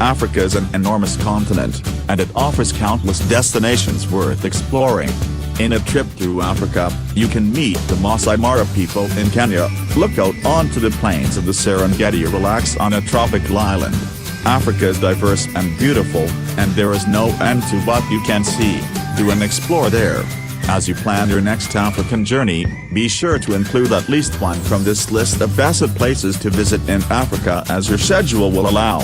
Africa is an enormous continent, and it offers countless destinations worth exploring. In a trip through Africa, you can meet the Masai Mara people in Kenya, look out onto the plains of the Serengeti, relax on a tropical island. Africa is diverse and beautiful, and there is no end to what you can see, do and explore there. As you plan your next African journey, be sure to include at least one from this list of best places to visit in Africa as your schedule will allow.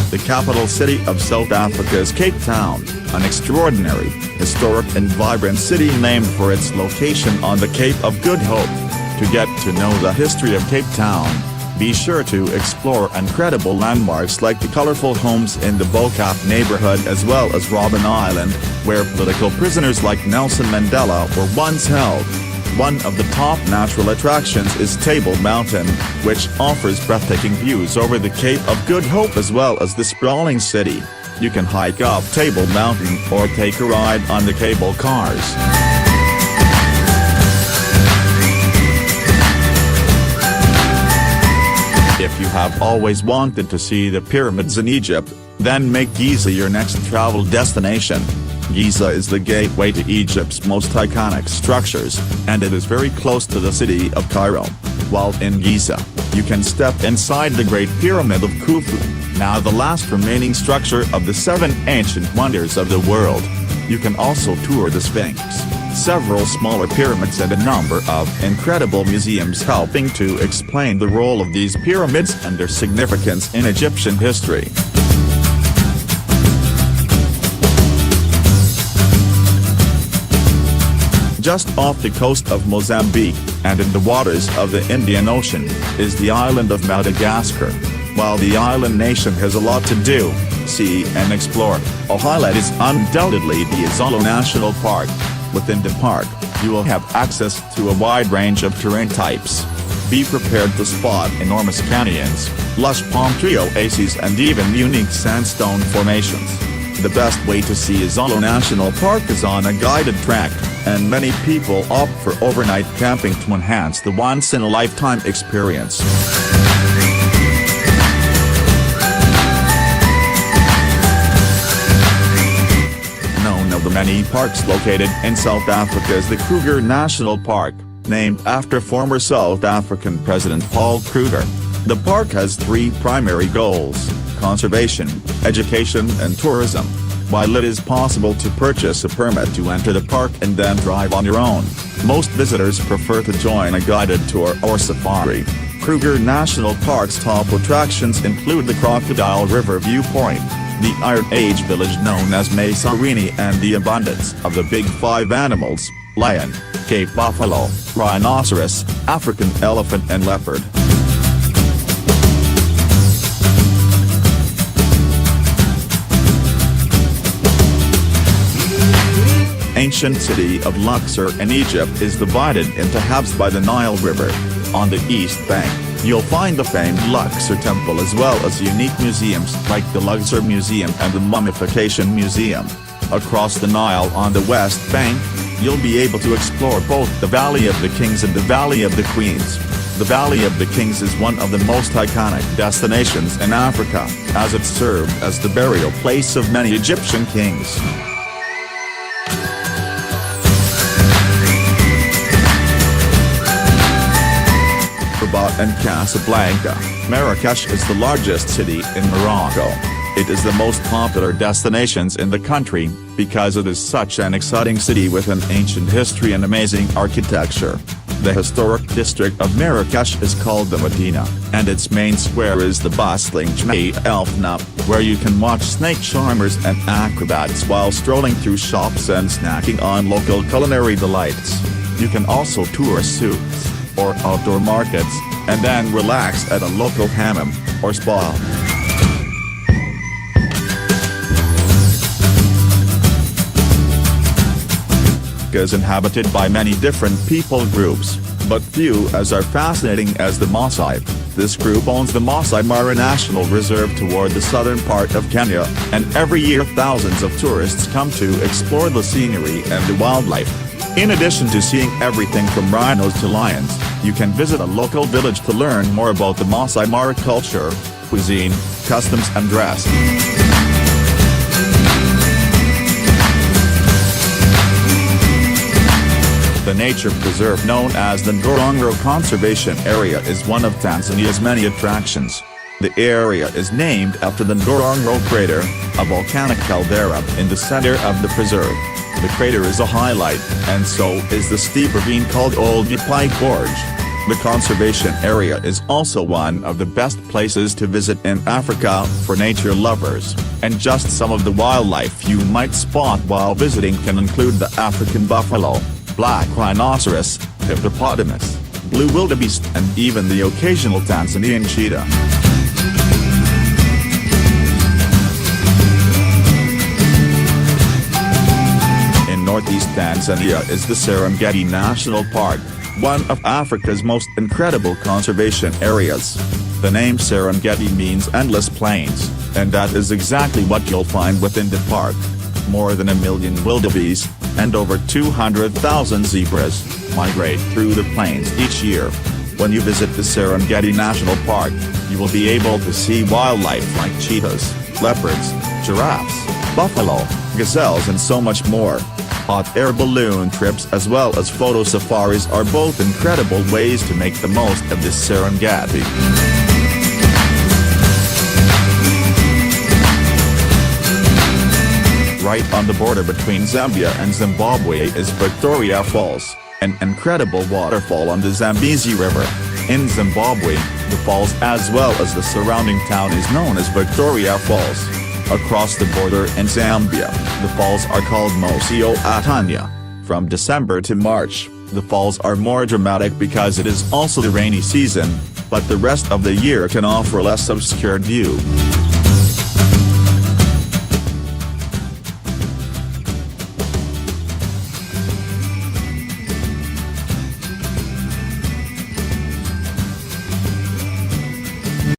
The capital city of South Africa is Cape Town, an extraordinary, historic and vibrant city named for its location on the Cape of Good Hope. To get to know the history of Cape Town, be sure to explore incredible landmarks like the colorful homes in the Bokap neighborhood as well as Robben Island, where political prisoners like Nelson Mandela were once held. One of the top natural attractions is Table Mountain, which offers breathtaking views over the Cape of Good Hope as well as the sprawling city. You can hike up Table Mountain or take a ride on the cable cars. If you have always wanted to see the pyramids in Egypt, then make Giza your next travel destination. Giza is the gateway to Egypt's most iconic structures, and it is very close to the city of Cairo. While in Giza, you can step inside the Great Pyramid of Khufu, now the last remaining structure of the 7 ancient wonders of the world. You can also tour the Sphinx, several smaller pyramids and a number of incredible museums helping to explain the role of these pyramids and their significance in Egyptian history. Just off the coast of Mozambique, and in the waters of the Indian Ocean, is the island of Madagascar. While the island nation has a lot to do, see and explore, a highlight is undoubtedly the ISALO National Park. Within the park, you will have access to a wide range of terrain types. Be prepared to spot enormous canyons, lush palm tree oases and even unique sandstone formations. The best way to see ISALO National Park is on a guided track, and many people opt for overnight camping to enhance the once-in-a-lifetime experience. Known of the many parks located in South Africa is the Kruger National Park, named after former South African President Paul Kruger. The park has 3 primary goals: conservation, education and tourism. While it is possible to purchase a permit to enter the park and then drive on your own, most visitors prefer to join a guided tour or safari. Kruger National Park's top attractions include the Crocodile River Viewpoint, the Iron Age village known as MASAI, and the abundance of the Big 5 animals: lion, Cape buffalo, rhinoceros, African elephant and leopard. Ancient city of Luxor in Egypt is divided into halves by the Nile River. On the east bank, you'll find the famed Luxor Temple as well as unique museums like the Luxor Museum and the Mummification Museum. Across the Nile on the west bank, you'll be able to explore both the Valley of the Kings and the Valley of the Queens. The Valley of the Kings is one of the most iconic destinations in Africa, as it served as the burial place of many Egyptian kings. Rabat and Casablanca. Marrakesh is the largest city in Morocco. It is the most popular destinations in the country, because it is such an exciting city with an ancient history and amazing architecture. The historic district of Marrakesh is called the Medina, and its main square is the bustling Djemaa el Fna, where you can watch snake charmers and acrobats while strolling through shops and snacking on local culinary delights. You can also tour souks, or outdoor markets, and then relax at a local hammam, or spa. Africa is inhabited by many different people groups, but few as are fascinating as the Maasai. This group owns the Masai Mara National Reserve toward the southern part of Kenya, and every year thousands of tourists come to explore the scenery and the wildlife. In addition to seeing everything from rhinos to lions, you can visit a local village to learn more about the Masai Mara culture, cuisine, customs and dress. The nature preserve known as the NGORONGORO Conservation Area is one of Tanzania's many attractions. The area is named after the Ngorongoro crater, a volcanic caldera in the center of the preserve. The crater is a highlight, and so is the steep ravine called Old Yapai Gorge. The conservation area is also one of the best places to visit in Africa for nature lovers, and just some of the wildlife you might spot while visiting can include the African buffalo, black rhinoceros, hippopotamus, blue wildebeest and even the occasional Tanzanian cheetah. In northeast Tanzania is the Serengeti National Park, one of Africa's most incredible conservation areas. The name Serengeti means endless plains, and that is exactly what you'll find within the park. More than 1 million wildebeest, and over 200,000 zebras, migrate through the plains each year. When you visit the Serengeti National Park, you will be able to see wildlife like cheetahs, leopards, giraffes, buffalo, gazelles and so much more. Hot air balloon trips as well as photo safaris are both incredible ways to make the most of this Serengeti. Right on the border between Zambia and Zimbabwe is Victoria Falls, an incredible waterfall on the Zambezi River. In Zimbabwe, the falls as well as the surrounding town is known as Victoria Falls. Across the border in Zambia, the falls are called Mosio Atanya. From December to March, the falls are more dramatic because it is also the rainy season, but the rest of the year can offer a less obscured view.